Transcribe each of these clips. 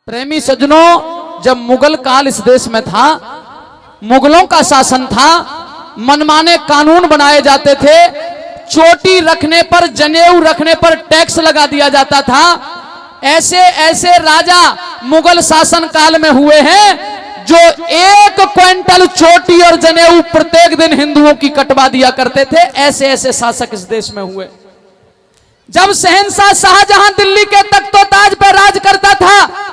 प्रेमी सज्जनों, जब मुगल काल इस देश में था, मुगलों का शासन था, मनमाने कानून बनाए जाते थे, चोटी रखने पर, जनेऊ रखने पर टैक्स लगा दिया जाता था। ऐसे ऐसे राजा मुगल शासन काल में हुए हैं जो 1 क्विंटल चोटी और जनेऊ प्रत्येक दिन हिंदुओं की कटवा दिया करते थे। ऐसे ऐसे शासक इस देश में हुए। जब शहंशाह शाहजहां दिल्ली के तख्तोताज पर राज करता था,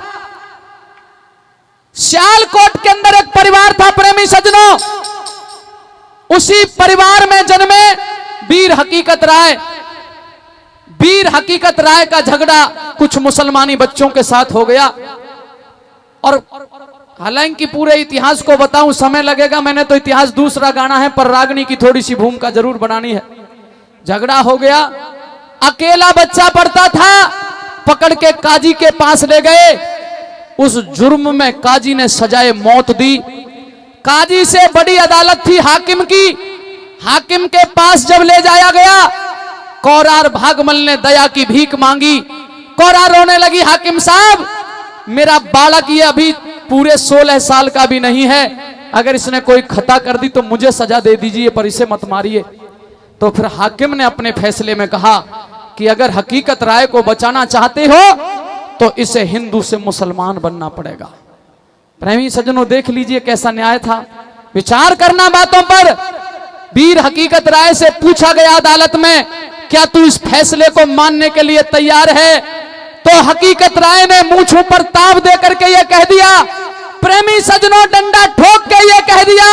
सियालकोट के अंदर एक परिवार था प्रेमी सज्जनों। उसी परिवार में जन्मे वीर हकीकत राय। वीर हकीकत राय का झगड़ा कुछ मुसलमानी बच्चों के साथ हो गया। और हालांकि पूरे इतिहास को बताऊं समय लगेगा, मैंने तो इतिहास दूसरा गाना है, पर रागनी की थोड़ी सी भूमिका जरूर बनानी है। झगड़ा हो गया, अकेला बच्चा पढ़ता था, पकड़ के काजी के पास ले गए। उस जुर्म में काजी ने सजाए मौत दी। काजी से बड़ी अदालत थी हाकिम की। हाकिम के पास जब ले जाया गया, कौरार भागमल ने दया की भीख मांगी। कौरार रोने लगी, हाकिम साहब मेरा बालक ये अभी पूरे 16 साल का भी नहीं है, अगर इसने कोई खता कर दी तो मुझे सजा दे दीजिए, पर इसे मत मारिए। तो फिर हाकिम ने अपने फैसले में कहा कि अगर हकीकत राय को बचाना चाहते हो तो इसे हिंदू से मुसलमान बनना पड़ेगा। प्रेमी सज्जनों, देख लीजिए कैसा न्याय था। विचार करना बातों पर। वीर हकीकत राय से पूछा गया अदालत में, क्या तू इस फैसले को मानने के लिए तैयार है? तो हकीकत राय ने मूंछों पर ताव देकर के यह कह दिया, प्रेमी सज्जनों, डंडा ठोक के यह कह दिया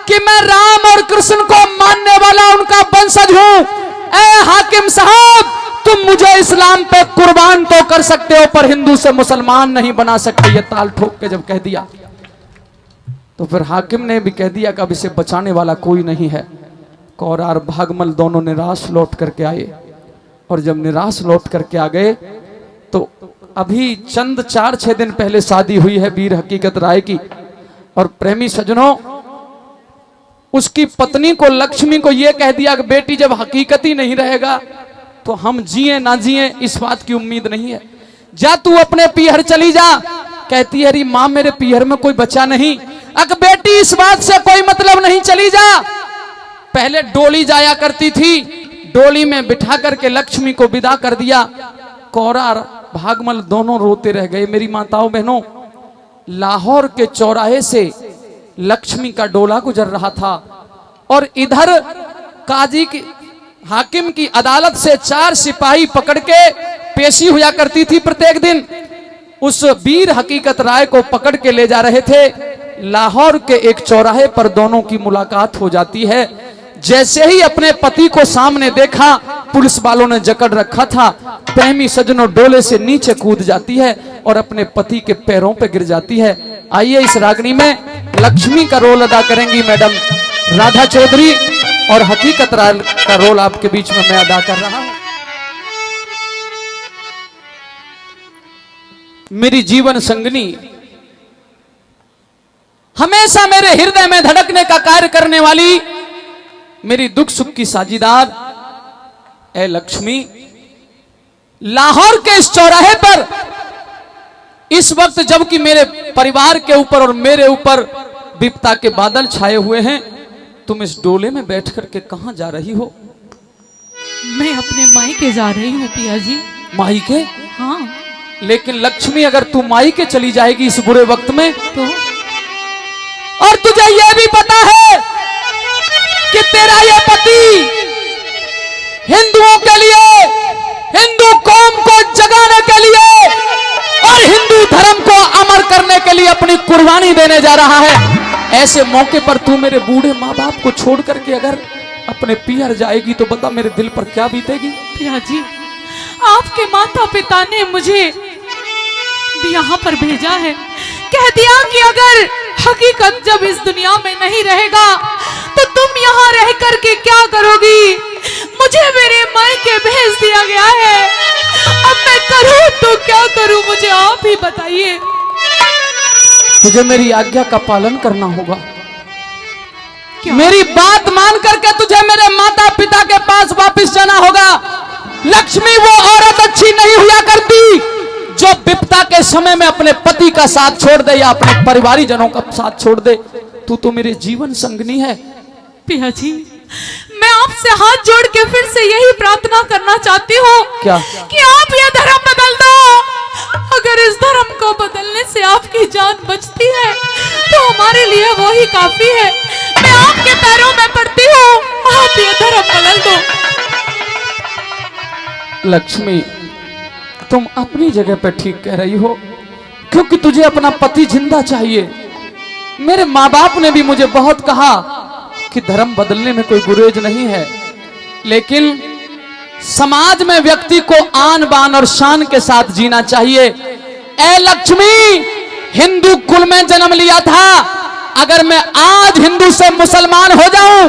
कि मैं राम और कृष्ण को मानने वाला उनका वंशज हूं। ए हाकिम साहब, तुम मुझे इस्लाम पे कुर्बान तो कर सकते हो, पर हिंदू से मुसलमान नहीं बना सकते। ये ताल ठोक के जब कह दिया, तो फिर हाकिम ने भी कह दिया कि अब इसे बचाने वाला कोई नहीं है। कौरार भागमल दोनों निराश लौट करके आए। और जब निराश लौट करके आ गए तो अभी चंद 4-6 दिन पहले शादी हुई है वीर हकीकत राय की। और प्रेमी सज्जनों, उसकी पत्नी को, लक्ष्मी को यह कह दिया कि बेटी जब हकीकत ही नहीं रहेगा तो हम जिए ना जिए इस बात की उम्मीद नहीं है, जा तू अपने पीहर चली जा। कहती है, अरे मां मेरे पीहर में कोई बच्चा नहीं। अगर बेटी इस बात से कोई मतलब नहीं, चली जा। पहले डोली जाया करती थी, डोली में बिठा करके लक्ष्मी को विदा कर दिया। कौरार भागमल दोनों रोते रह गए। मेरी माताओं बहनों, लाहौर के चौराहे से लक्ष्मी का डोला गुजर रहा था और इधर काजी की, हाकिम की अदालत से 4 सिपाही पकड़ के पेशी हुआ करती थी प्रत्येक दिन। उस वीर हकीकत राय को पकड़ के ले जा रहे थे। लाहौर के एक चौराहे पर दोनों की मुलाकात हो जाती है। जैसे ही अपने पति को सामने देखा, पुलिस वालों ने जकड़ रखा था, प्रेमी सज्जनों डोले से नीचे कूद जाती है और अपने पति के पैरों पे गिर जाती है। आइए इस रागनी में लक्ष्मी का रोल अदा करेंगी मैडम राधा चौधरी, और हकीकत राय का रोल आपके बीच में मैं अदा कर रहा हूं। मेरी जीवन संगनी, हमेशा मेरे हृदय में धड़कने का कार्य करने वाली, मेरी दुख सुख की साझीदार, ए लक्ष्मी, लाहौर के इस चौराहे पर इस वक्त जबकि मेरे परिवार के ऊपर और मेरे ऊपर विपदा के बादल छाए हुए हैं, तुम इस डोले में बैठ करके कहां जा रही हो? मैं अपने मायके जा रही हूँ पिया जी। मायके? हाँ। लेकिन लक्ष्मी, अगर तू मायके चली जाएगी इस बुरे वक्त में तो? और तुझे यह भी पता है कि तेरा ये पति हिंदुओं के लिए, हिंदू कौम को जगाने के लिए और हिंदू धर्म को अमर करने के लिए अपनी कुर्बानी देने जा रहा है। ऐसे मौके पर तू मेरे बूढ़े माँ बाप को छोड़ करके अगर अपने पीहर जाएगी तो बता मेरे दिल पर क्या बीतेगी? पिया जी, आपके माता पिता ने मुझे यहाँ पर भेजा है, कह दिया कि अगर हकीकत जब इस दुनिया में नहीं रहेगा तो तुम यहाँ रह करके क्या करोगी? मुझे मेरे मायके भेज दिया गया है। अब मैं करूँ तो क्या करूँ, मुझे आप ही बताइए। तुझे मेरी आज्ञा का पालन करना होगा। मेरी बात मान करके तुझे मेरे माता पिता के पास वापस जाना होगा। लक्ष्मी वो औरत अच्छी नहीं हुआ करती जो विपदा के समय में अपने पति का साथ छोड़ दे या अपने परिवारी जनों का साथ छोड़ दे, तू तो मेरे जीवन संगनी है। पिया जी, मैं आपसे हाथ जोड़ के फिर से यही प्रार्थना करना चाहती हूँ क्या? कि आप यह धर्म बदल दो। अगर इस धर्म को बदलने से आपकी जान बचती है तो हमारे लिए वो ही काफी है। मैं आपके पैरों में पड़ती हूँ, आप यह धर्म बदल दो। लक्ष्मी, तुम अपनी जगह पर ठीक कह रही हो, क्योंकि तुझे अपना पति जिंदा चाहिए। मेरे माँ बाप ने भी मुझे बहुत कहा कि धर्म बदलने में कोई गुरेज नहीं है, लेकिन समाज में व्यक्ति को आन बान और शान के साथ जीना चाहिए। ए लक्ष्मी, हिंदू कुल में जन्म लिया था, अगर मैं आज हिंदू से मुसलमान हो जाऊं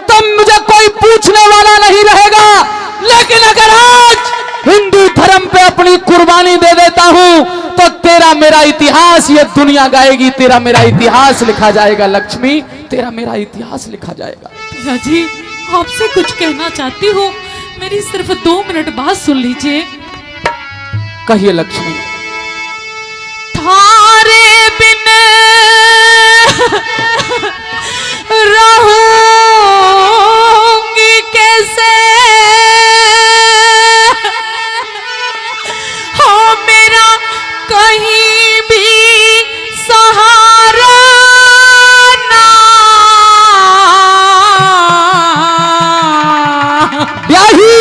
तो मुझे कोई पूछने वाला नहीं रहेगा, लेकिन अगर आज हिंदू धर्म पे अपनी कुर्बानी दे देता हूं तो तेरा मेरा इतिहास ये दुनिया गाएगी, तेरा मेरा इतिहास लिखा जाएगा। लक्ष्मी, तेरा मेरा इतिहास लिखा जाएगा। पिया जी, आपसे कुछ कहना चाहती हूँ, मेरी सिर्फ 2 मिनट बात सुन लीजिए। कहिए लक्ष्मी। थारे बिन रहूंगी कैसे, हो मेरा कहीं भी सहारा ना। ब्याही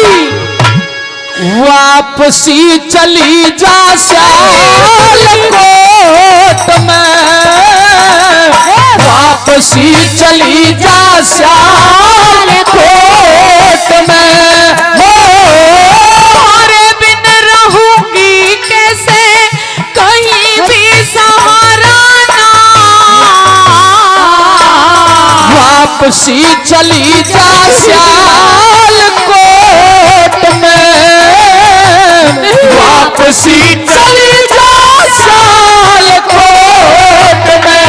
वापसी चली जा सियालकोट में, वापसी चली जा सियालकोट में। तुम्हारे बिन रहूंगी कैसे, कहीं भी सहारा ना। वापसी चली जा सियालकोट में, वापसी चली जा सियालकोट में।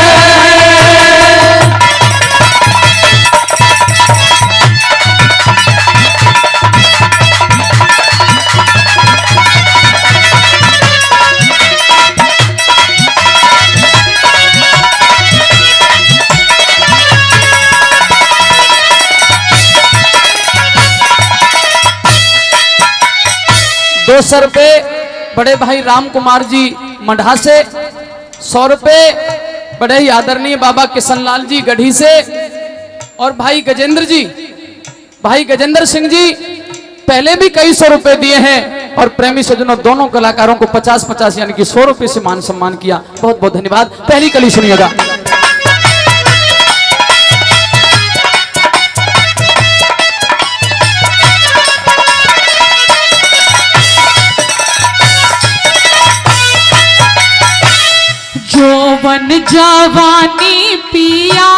₹200 बड़े भाई राम कुमार जी मंडहा से, 100 रुपए बड़े ही आदरणीय बाबा किशनलाल जी गढ़ी से, और भाई गजेंद्र सिंह जी पहले भी कई 100 रुपए दिए हैं, और प्रेमी सज्जनों दोनों कलाकारों को 50-50 यानी कि 100 रुपए से मान सम्मान किया। बहुत बहुत धन्यवाद। पहली कली सुनिएगा। जौवन जवानी पिया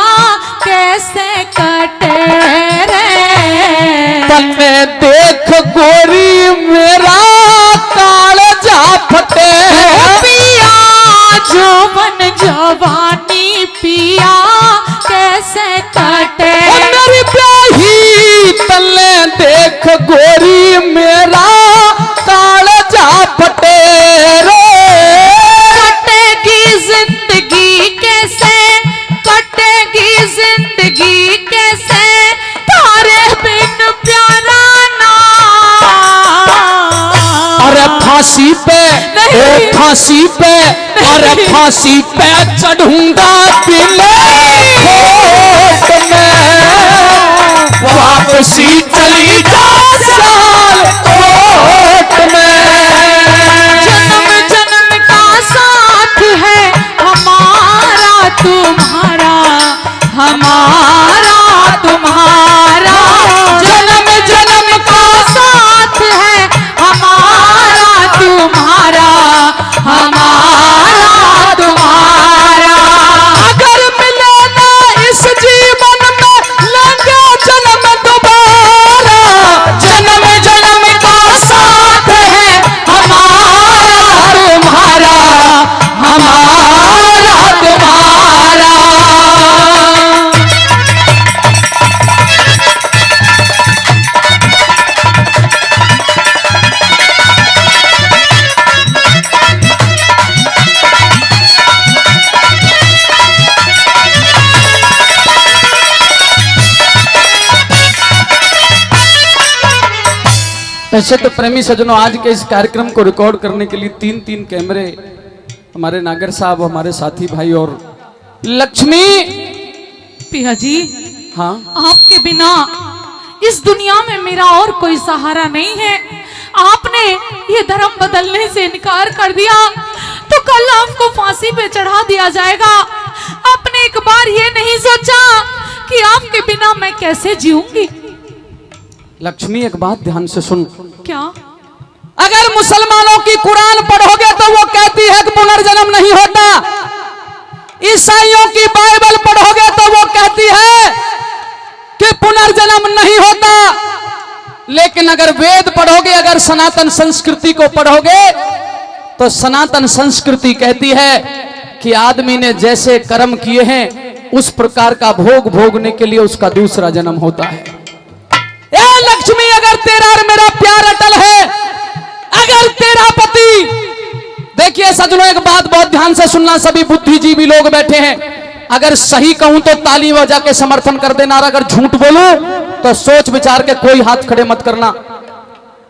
कैसे कटे रे, तन्ने देख गोरी मेरा कालजा फटे। पिया जौवन जवानी पिया कैसे कटे। मेरी ब्याही तन्ने देख गोरी मेरा कालजा फटे रे। जिंदगी कैसे कटेगी, जिंदगी कैसे तारे बिन प्यारा ना। अरे फांसी पे, फांसी पे, अरे फांसी पे चढ़ूंगा दिले कोट में, वापसी चली जा सियालकोट में। जन्म जन्म का साथ है हमारा तुम्हारा, हमारा तुम्हारा। जन्म जन्म का साथ है हमारा तुम्हारा, हमारा तुम्हारा। अगर मिले ना इस जीवन में लगे जन्म दोबारा, जन्म वैसे तो प्रेमी सज्जनों, आज के इस कार्यक्रम को रिकॉर्ड करने के लिए 3-3 कैमरे हमारे नागर साहब, हमारे साथी भाई और लक्ष्मी। पिया जी, हाँ, आपके बिना इस दुनिया में मेरा और कोई सहारा नहीं है। आपने ये धर्म बदलने से इनकार कर दिया तो कल आपको फांसी पे चढ़ा दिया जाएगा। आपने एक बार ये नहीं सोचा कि आपके बिना मैं कैसे जीऊंगी? लक्ष्मी एक बात ध्यान से सुन। क्या? अगर मुसलमानों की कुरान पढ़ोगे तो वो कहती है कि पुनर्जन्म नहीं होता। ईसाइयों की बाइबल पढ़ोगे तो वो कहती है कि पुनर्जन्म नहीं होता। लेकिन अगर वेद पढ़ोगे, अगर सनातन संस्कृति को पढ़ोगे तो सनातन संस्कृति कहती है कि आदमी ने जैसे कर्म किए हैं उस प्रकार का भोग भोगने के लिए उसका दूसरा जन्म होता है। ए लक्ष्मी, अगर तेरा और मेरा प्यार अटल है, अगर तेरा पति, देखिए सज्जनों एक बात बहुत ध्यान से सुनना, सभी बुद्धिजीवी लोग बैठे हैं। अगर सही कहूं तो ताली बजा के समर्थन कर देना, और अगर झूठ बोलूं तो सोच विचार के कोई हाथ खड़े मत करना।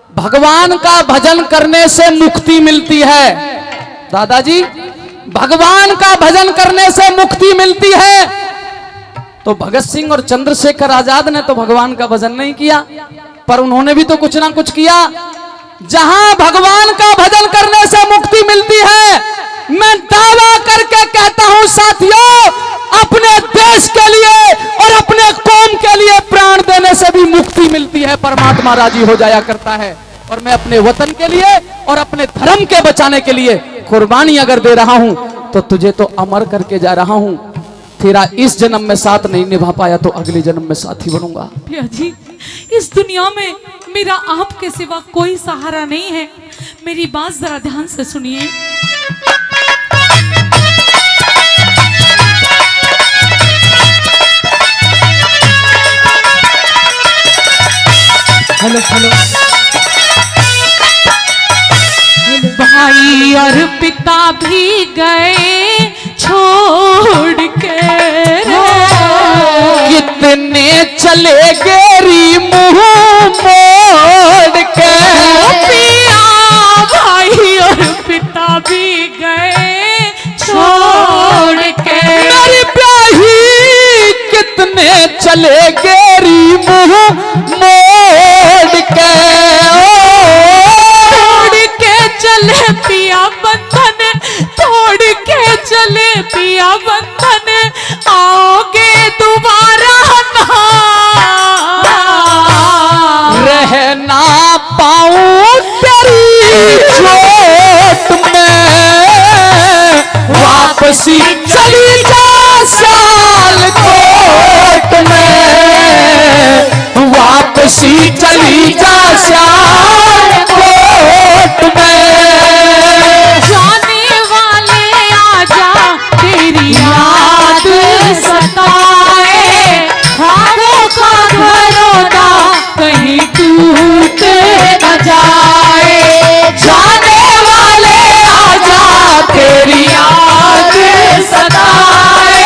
भगवान का भजन करने से मुक्ति मिलती है दादाजी, भगवान का भजन करने से मुक्ति मिलती है। तो भगत सिंह और चंद्रशेखर आजाद ने तो भगवान का भजन नहीं किया, पर उन्होंने भी तो कुछ ना कुछ किया। जहां भगवान का भजन करने से मुक्ति मिलती है, मैं दावा करके कहता हूं साथियों, अपने देश के लिए और अपने कौम के लिए प्राण देने से भी मुक्ति मिलती है। परमात्मा राजी हो जाया करता है। और मैं अपने वतन के लिए और अपने धर्म के बचाने के लिए कुर्बानी अगर दे रहा हूं तो तुझे तो अमर करके जा रहा हूं। तेरा इस जन्म में साथ नहीं निभा पाया तो अगले जन्म में साथी बनूंगा। पिया जी, इस दुनिया में मेरा आपके सिवा कोई सहारा नहीं है। मेरी बात जरा ध्यान से सुनिए। Hello hello. भाई और पिता भी गए छोड़ के, कितने चले गेरी मुंह मोड़ के। पिया भाई और पिता भी गए छोड़ के, मेरी प्याही कितने चले गेरी मुंह मोड़ के। तोड़ के चले पिया बंधन, तोड़ के चले पिया बंधन, आओगे दोबारा ना। रह ना पाऊं तेरी चोट में, वापसी चली जा सियालकोट में, वापसी चली जा सियालकोट में। जाने वाले आजा तेरी याद सताए, ख्वाबों का घरौंदा कहीं टूट न जाए। जाने वाले आजा तेरी याद सताए,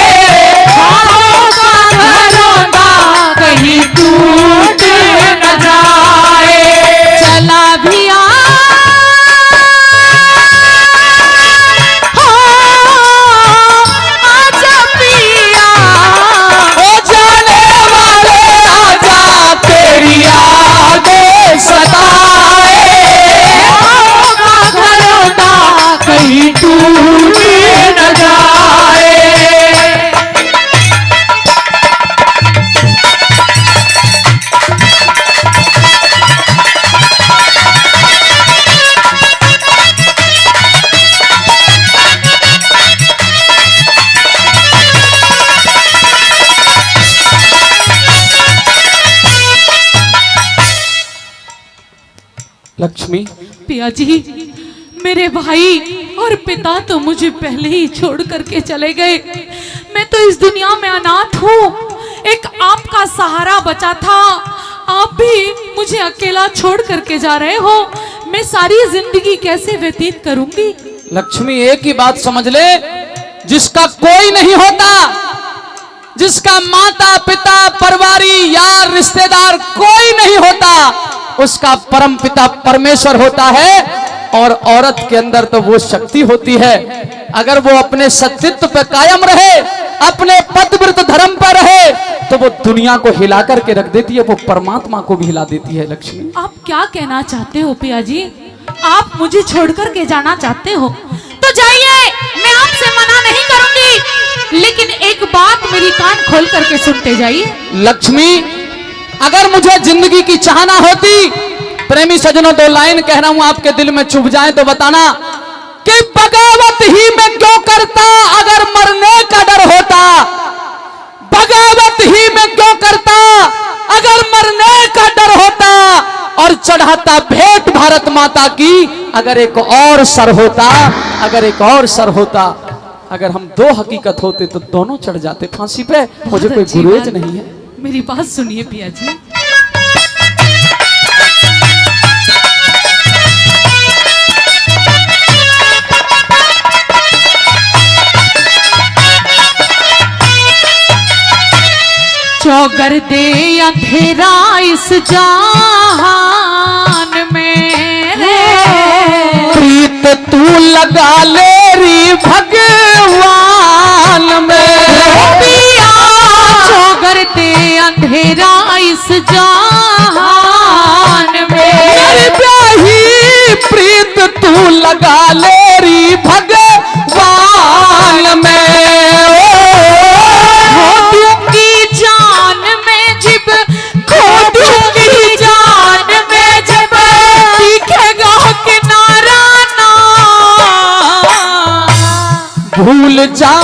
ख्वाबों का घरौंदा कहीं टूट न जाए। चला भी आ लक्ष्मी। पिया जी, मेरे भाई और पिता तो मुझे पहले ही छोड़ करके चले गए। मैं तो इस दुनिया में अनाथ हूँ। एक आपका सहारा बचा था, आप भी मुझे अकेला छोड़ करके जा रहे हो। मैं सारी जिंदगी कैसे व्यतीत करूंगी? लक्ष्मी एक ही बात समझ ले, जिसका कोई नहीं होता, जिसका माता पिता परिवारी यार रिश्तेदार कोई नहीं होता, उसका परम पिता परमेश्वर होता है। और औरत के अंदर तो वो शक्ति होती है, अगर वो अपने सत्यत्व पे कायम रहे, अपने पतिव्रत धर्म पर रहे, तो वो दुनिया को हिला करके रख देती है, वो परमात्मा को भी हिला देती है। लक्ष्मी, आप क्या कहना चाहते हो पिया जी? आप मुझे छोड़कर के जाना चाहते हो तो जाइए, मैं आपसे मना नहीं करूंगी, लेकिन एक बात मेरी कान खोल करके सुनते जाइए। लक्ष्मी, अगर मुझे जिंदगी की चाहना होती, प्रेमी सजनों, दो लाइन कह रहा हूं, आपके दिल में चुभ जाए तो बताना कि बगावत ही में क्यों करता अगर मरने का डर होता, बगावत ही में क्यों करता अगर मरने का डर होता, और चढ़ाता भेंट भारत माता की अगर एक और सर होता, अगर एक और सर होता। अगर हम दो हकीकत होते तो दोनों चढ़ जाते फांसी पे, मुझे कोई गुरेज नहीं है। मेरी बात सुनिए पिया जी। चौगर दे अंधेरा इस जहान में रे, प्रीत तू लगा ले री भगवान में, पिया चौगर दे अंधेरा इस जहान में, मेरी प्याही प्रीत तू लगा ले री भगवान में। भूल जा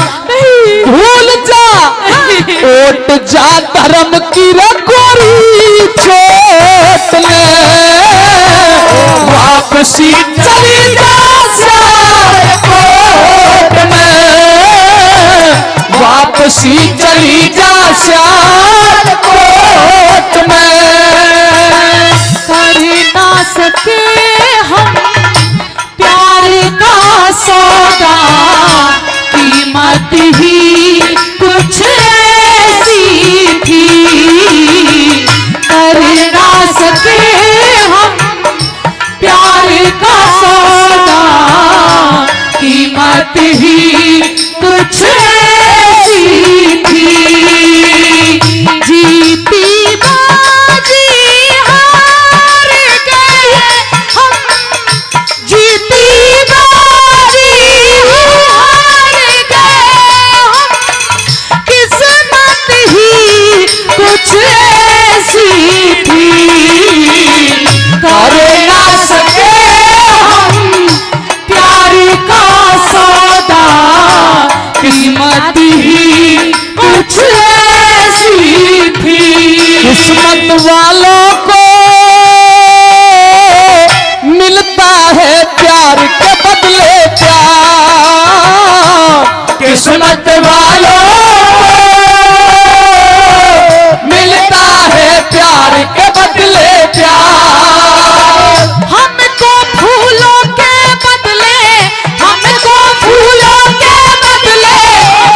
ओट जा धर्म की रखोरी चोट ले, वापसी चली जा सियालकोट में, वापसी चली जा सियालकोट में। कर ना सके हम प्यार का सौदा, कीमत ही कुछ ऐसी थी, कर ना सके हम प्यार का सौदा, कीमत ही कुछ ऐसी थी। जीती बाजी हार गए हम, जीती बाजी हार गए हम, किस्मत ही कुछ ऐसी थी, कर ना सके हम प्यार का सौदा, कीमत ही कुछ ऐसी थी। किस्मत वालों को मिलता है प्यार के बदले प्यार, किस्मत वालों को मिलता है प्यार के बदले प्यार। हमको फूलों के बदले, हमको फूलों के बदले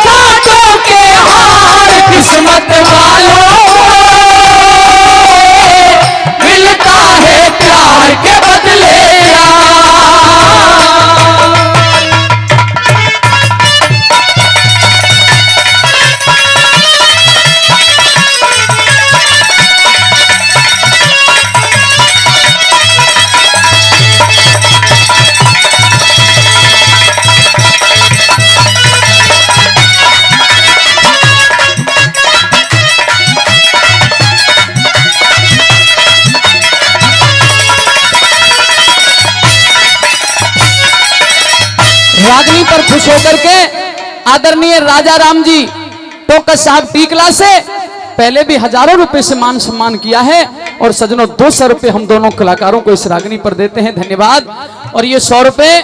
कांटों के हार, किस्मत वालों को मिलता है प्यार के बदले रागनी पर खुश होकर के आदरणीय राजा राम जी टोकस साहब टीकला से पहले भी हजारों रुपए से मान सम्मान किया है, और सजनों 200 रुपए हम दोनों कलाकारों को इस रागनी पर देते हैं। धन्यवाद। और ये 100 रुपए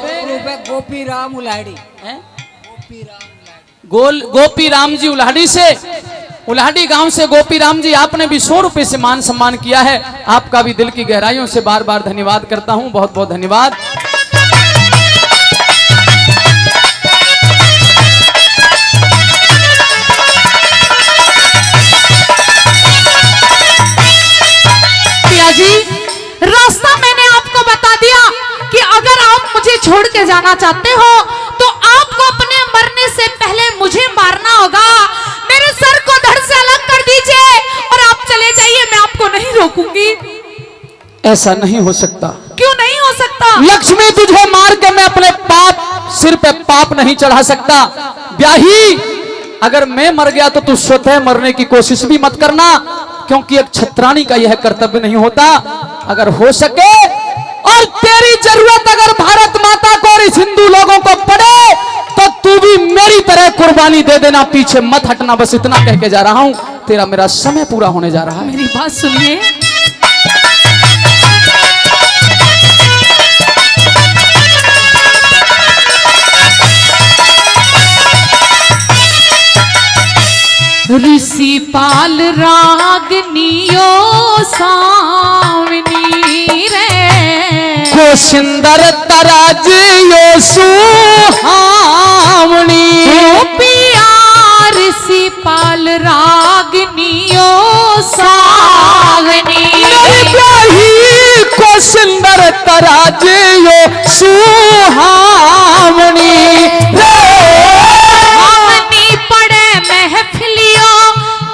गोपी राम उलाड़ी, गोपी राम जी उल्हाड़ी से, उल्हाड़ी गांव से गोपी राम जी, आपने भी 100 रुपए से मान सम्मान किया है। आपका भी दिल की गहराइयों से बार बार धन्यवाद करता हूं। बहुत बहुत धन्यवाद। करना चाहते हो तो आपको अपने मरने से पहले मुझे मारना होगा। मेरे सर को धड़ से अलग कर दीजिए और आप चले जाइए, मैं आपको नहीं रोकूंगी। ऐसा नहीं हो सकता। क्यों नहीं हो सकता? लक्ष्मी, तुझे मार के मैं अपने पाप सिर पे पाप नहीं चढ़ा सकता। ब्याही, अगर मैं मर गया तो तू स्वतः मरने की कोशिश भी मत करना, क्योंकि एक छत्रानी का यह कर्तव्य नहीं होता। अगर हो सके और तेरी जरूरत अगर भारत माता को और इस हिंदू लोगों को पड़े तो तू भी मेरी तरह कुर्बानी दे देना, पीछे मत हटना। बस इतना कह के जा रहा हूं, तेरा मेरा समय पूरा होने जा रहा है। मेरी बात सुनिए। ऋषि पाल रागनियो सावनी रे को सुंदर तराजियो सुहावनी पिया ऋषि पाल रागनियो सावनी को सुंदर तराजियो सुहावनी थामनी पड़े महफिलियों,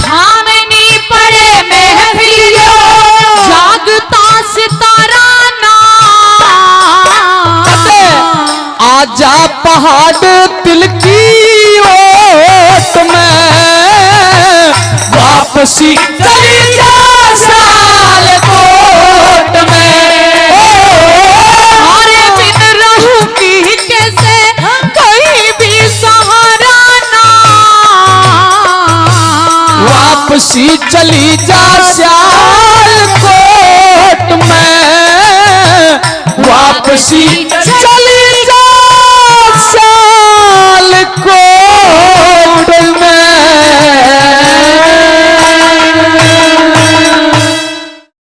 थामनी पड़े महफिलियों, जागता सितारा ना आजा पहाड़ तिल की ओट में वापसी चली जा साल कोट में। और बिन रहूंगी कैसे कहीं भी सहारा ना वापसी चली जा साल कोट में वापसी चली